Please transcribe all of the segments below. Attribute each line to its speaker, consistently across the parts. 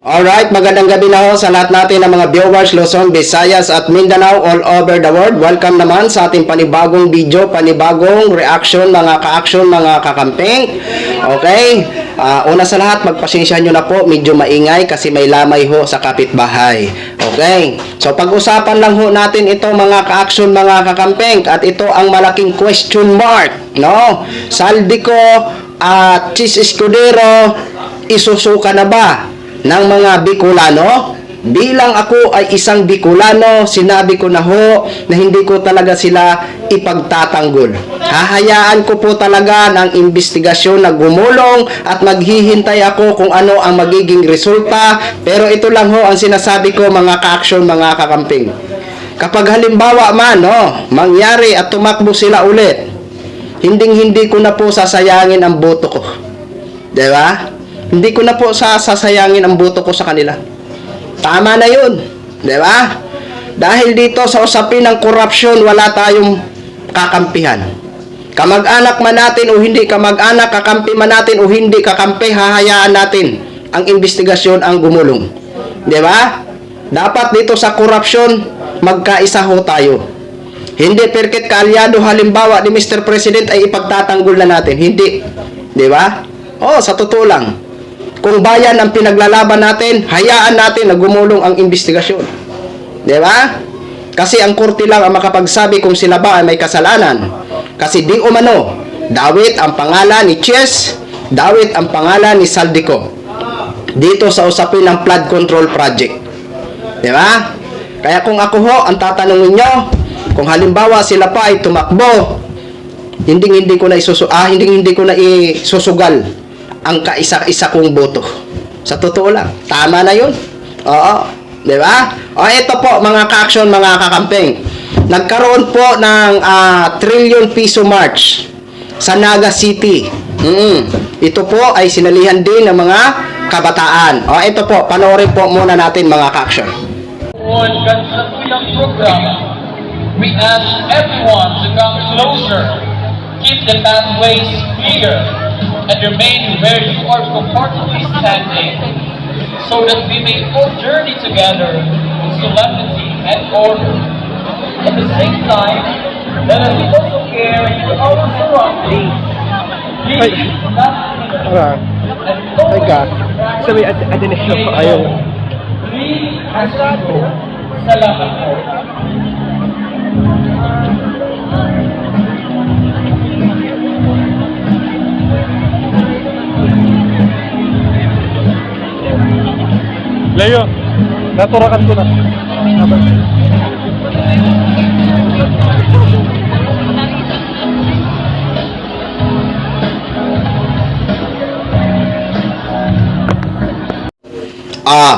Speaker 1: Alright, magandang gabi na ho sa lahat natin ng mga viewers, Luzon, Visayas at Mindanao all over the world. Welcome naman sa ating panibagong video, panibagong reaction, mga ka-action, mga kakamping. Okay, una sa lahat, magpasensya nyo na po, medyo maingay kasi may lamay ho sa kapitbahay. Okay, so pag-usapan lang ho natin ito mga ka-action, mga kakamping, at ito ang malaking question mark, no? Saldico at Chis Escudero, isusuka na ba ng mga Bicolano? Bilang ako ay isang Bicolano, sinabi ko na ho na hindi ko talaga sila ipagtatanggol. Hahayaan ko po talaga ng investigasyon na gumulong at maghihintay ako kung ano ang magiging resulta. Pero ito lang ho ang sinasabi ko mga ka-action, mga kakamping. Kapag halimbawa man, mangyari at tumakbo sila ulit, hindi ko na po sasayangin ang boto ko. Diba? Hindi ko na po sasayangin ang boto ko sa kanila. Tama na yun. Diba? Dahil dito sa usapin ng korupsyon, wala tayong kakampihan. Kamag-anak man natin o hindi kamag-anak, kakampi man natin o hindi kakampi, hahayaan natin ang investigasyon ang gumulong. Diba? Dapat dito sa korupsyon, magkaisa ho tayo. Hindi perket kaalyado halimbawa ni Mr. President ay ipagtatanggol na natin. Hindi. Diba? Sa totoo lang. Kung bayan ang pinaglalaban natin, hayaan natin na gumulong ang investigasyon. Diba? Kasi ang korte lang ang makapagsabi kung sila ba ay may kasalanan. Kasi di umano, dawit ang pangalan ni Chis, dawit ang pangalan ni Saldico dito sa usapin ng flood control project. Diba? Kaya kung ako ho, ang tatanungin nyo, kung halimbawa sila pa ay tumakbo, hindi ko na isusugal ang kaisa-isa kong boto. Sa totoo lang, tama na yun. Oo, di ba? Ito po mga ka-action, mga kakamping. Nagkaroon po ng trillion piso march sa Naga City. Ito po ay sinalihan din ng mga kabataan. Ito po, panoorin po muna natin mga ka-action.
Speaker 2: On kasalukuyang programa, we ask everyone to come closer, keep the pathways clear, and remain where you are comfortably standing, so that we may all journey together with solemnity and order. At the same time, let us also care for our surroundings. Please, not
Speaker 1: Alright. Ay God. Sabi, adination ko ayaw.
Speaker 2: Please, asado, salamat po.
Speaker 3: Leo, naturakan ko na.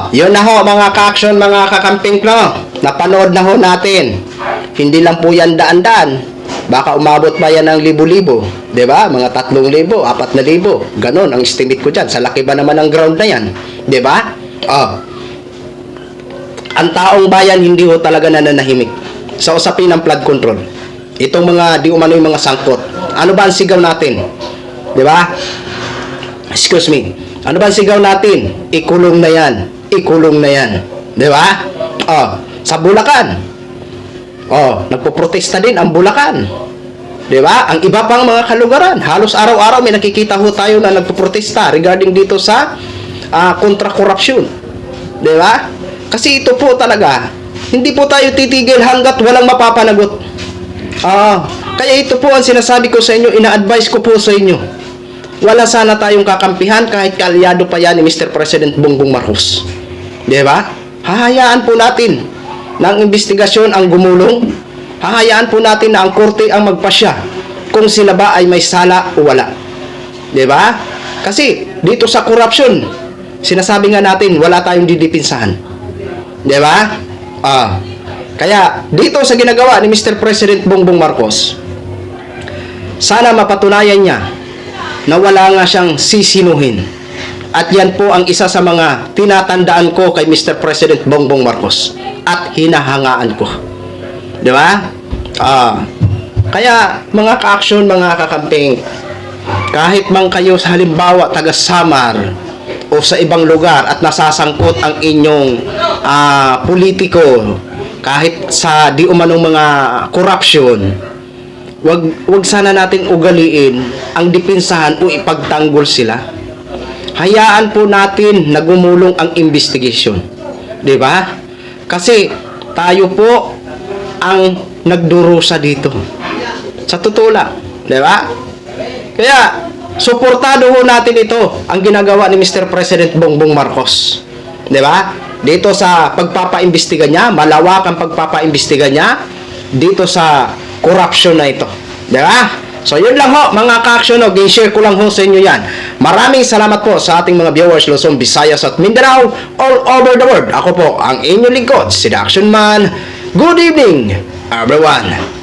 Speaker 1: Yun na ho mga ka-action, mga kakamping no. Napanood na ho natin. Hindi lang po yan daan-daan. Baka umabot pa yan ng libo-libo. Diba? Mga 3,000, 4,000. Ganon ang estimate ko dyan. Sa laki ba naman ang ground na yan? Diba? Ang taong bayan hindi ho talaga nananahimik sa usapin ng flood control. Itong mga di umano yung mga sangkot. Ano ba ang sigaw natin? Diba? Excuse me. Ano ba ang sigaw natin? Ikulong na yan. Ikulong na yan. Diba? Sa Bulacan. Nagpo-protesta din ang Bulacan. Diba? Ang iba pang mga kalugaran. Halos araw-araw may nakikita ho tayo na nagpo-protesta regarding dito sa kontra korupsyon. Diba? Kasi ito po talaga, hindi po tayo titigil hanggat walang mapapanagot. Kaya ito po ang sinasabi ko sa inyo, ina-advise ko po sa inyo. Wala sana tayong kakampihan kahit kaalyado pa yan ni Mr. President Bongbong Marcos. Diba? Hahayaan po natin na ang investigasyon ang gumulong. Hahayaan po natin na ang korte ang magpasya kung sila ba ay may sala o wala. Diba? Kasi dito sa korupsyon, sinasabi nga natin wala tayong didipinsahan. Diba? Kaya dito sa ginagawa ni Mr. President Bongbong Marcos, sana mapatunayan niya na wala nga siyang sisinuhin. At yan po ang isa sa mga tinatandaan ko kay Mr. President Bongbong Marcos at hinahangaan ko. Diba? Kaya mga ka-action, mga kakamping, kahit man kayo sa halimbawa taga Samar o sa ibang lugar at nasasangkot ang inyong politiko kahit sa di umanong mga corruption, wag sana nating ugaliin ang depensahan o ipagtanggol sila. Hayaan po natin na gumulong ang investigation. 'Di ba? Kasi tayo po ang nagdurusa dito. Sa totoo lang, 'di ba? Kaya suportado ho natin ito ang ginagawa ni Mr. President Bongbong Marcos. 'Di ba? Dito sa pagpapaimbestiga niya, malawak ang pagpapaimbestiga niya dito sa corruption na ito. 'Di ba? So yun lang ho mga ka-action, share ko lang ho sa inyo yan. Maraming salamat po sa ating mga viewers Luzon, Visayas at Mindanao all over the world. Ako po ang inyong lingkod, si The Action Man. Good evening everyone.